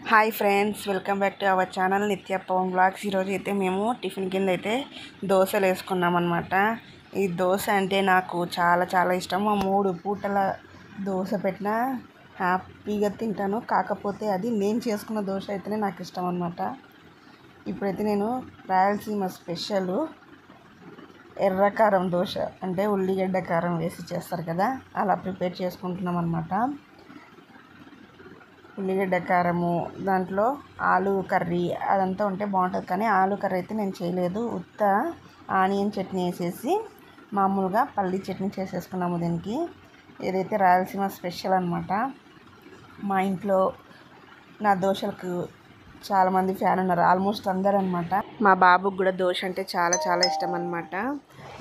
Hi friends, welcome back to our channel నిత్య Pawan blogs. ఈరోజు అయితే మేము టిఫిన్ కింద అయితే దోశలు వేసుకున్నాం అనమాట. ఈ దోశ అంటే నాకు చాలా చాలా ఇష్టం. 3 పూటల దోశ పెట్టినా హ్యాపీగా తింటాను. కాకపోతే అది నేను చేసుకున్న దోశ అయితేనే నాకు ఇష్టం అనమాట. ఇప్పుడైతే నేను రాయలసీమ స్పెషల్ ఎర్రకారం దోశ అంటే ఉల్లిగడ్డ కారం వేసి చేస్తారు కదా, అలా ప్రిపేర్ చేసుకుంటున్నాం అనమాట. ఉల్లిగడ్డ కారము, దాంట్లో ఆలు కర్రీ అదంతా ఉంటే బాగుంటుంది. కానీ ఆలు కర్రీ అయితే నేను చేయలేదు. ఉత్త ఆనియన్ చట్నీ వేసేసి మామూలుగా పల్లీ చట్నీ చేసేసుకున్నాము దీనికి. ఏదైతే రాయలసీమ స్పెషల్ అనమాట. మా ఇంట్లో నా దోశలకు చాలామంది ఫ్యాన్ ఉన్నారు, ఆల్మోస్ట్ అందరు అనమాట. మా బాబుకి కూడా దోశ అంటే చాలా చాలా ఇష్టం అనమాట.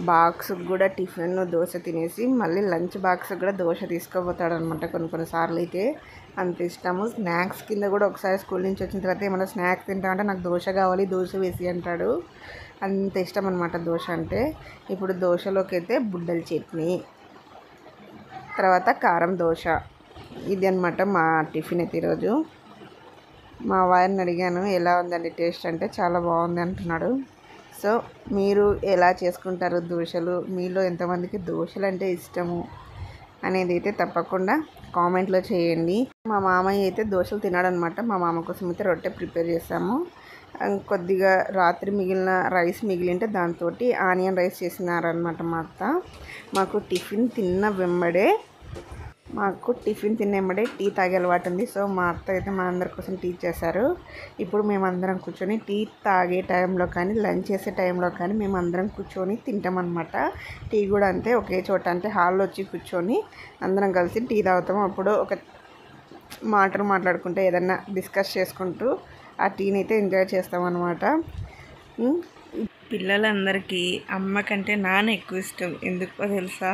బాక్స్కి కూడా టిఫిన్ దోశ తినేసి మళ్ళీ లంచ్ బాక్స్కి కూడా దోశ తీసుకుపోతాడు అనమాట. కొన్నిసార్లు అయితే అంత ఇష్టము. స్నాక్స్ కింద కూడా ఒకసారి స్కూల్ నుంచి వచ్చిన తర్వాత ఏమైనా స్నాక్స్ తింటామంటే నాకు దోశ కావాలి, దోశ వేసి అంటాడు. అంత ఇష్టం అనమాట దోశ అంటే. ఇప్పుడు దోశలోకి అయితే బుడ్డల చట్నీ, తర్వాత కారం దోశ, ఇది అనమాట మా టిఫిన్ అయితే ఈరోజు. మా వారిని అడిగాను ఎలా ఉందండి టేస్ట్ అంటే, చాలా బాగుంది అంటున్నాడు. సో మీరు ఎలా చేసుకుంటారు దోశలు, మీలో ఎంతమందికి దోశలు అంటే ఇష్టము అనేది అయితే తప్పకుండా కామెంట్లో చేయండి. మా మామయ్య అయితే దోశలు తినాడనమాట. మా మామ కోసం అయితే రొట్టె ప్రిపేర్ చేసాము. కొద్దిగా రాత్రి మిగిలిన రైస్ మిగిలింటే దాంతో ఆనియన్ రైస్ చేసినారనమాట మా అత్త. మాకు టిఫిన్ తిన్న వెంబడే టీ తాగే అలవాటు ఉంది. సో మా అత్త అయితే మా అందరి కోసం టీ చేశారు. ఇప్పుడు మేమందరం కూర్చొని టీ తాగే టైంలో కానీ లంచ్ చేసే టైంలో కానీ మేమందరం కూర్చొని తింటామన్నమాట. టీ కూడా అంతే, ఒకే చోట అంటే హాల్లో వచ్చి కూర్చొని అందరం కలిసి టీ తాగుతాము. అప్పుడు ఒక మాటలు మాట్లాడుకుంటూ ఏదన్నా డిస్కస్ చేసుకుంటూ ఆ టీని అయితే ఎంజాయ్ చేస్తామన్నమాట. పిల్లలందరికీ అమ్మ కంటే నాన్న ఎక్కువ ఇష్టం. ఎందుకో తెలుసా?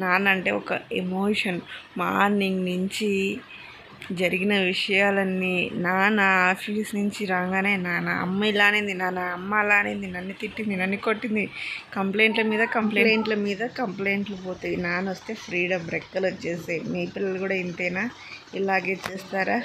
నాన్న అంటే ఒక ఎమోషన్. మార్నింగ్ నుంచి జరిగిన విషయాలన్నీ నాన్న ఆఫీస్ నుంచి రాగానే నాన్న అమ్మ ఇలానేది, నాన్న అమ్మ అలానేది, నన్ను తిట్టింది, నన్ను కొట్టింది, కంప్లైంట్ల మీద కంప్లైంట్లు పోతాయి. నాన్న వస్తే ఫ్రీడమ్, రెక్కలు వచ్చేసాయి. మీ పిల్లలు కూడా ఇంతేనా? ఇలాగే చేస్తారా?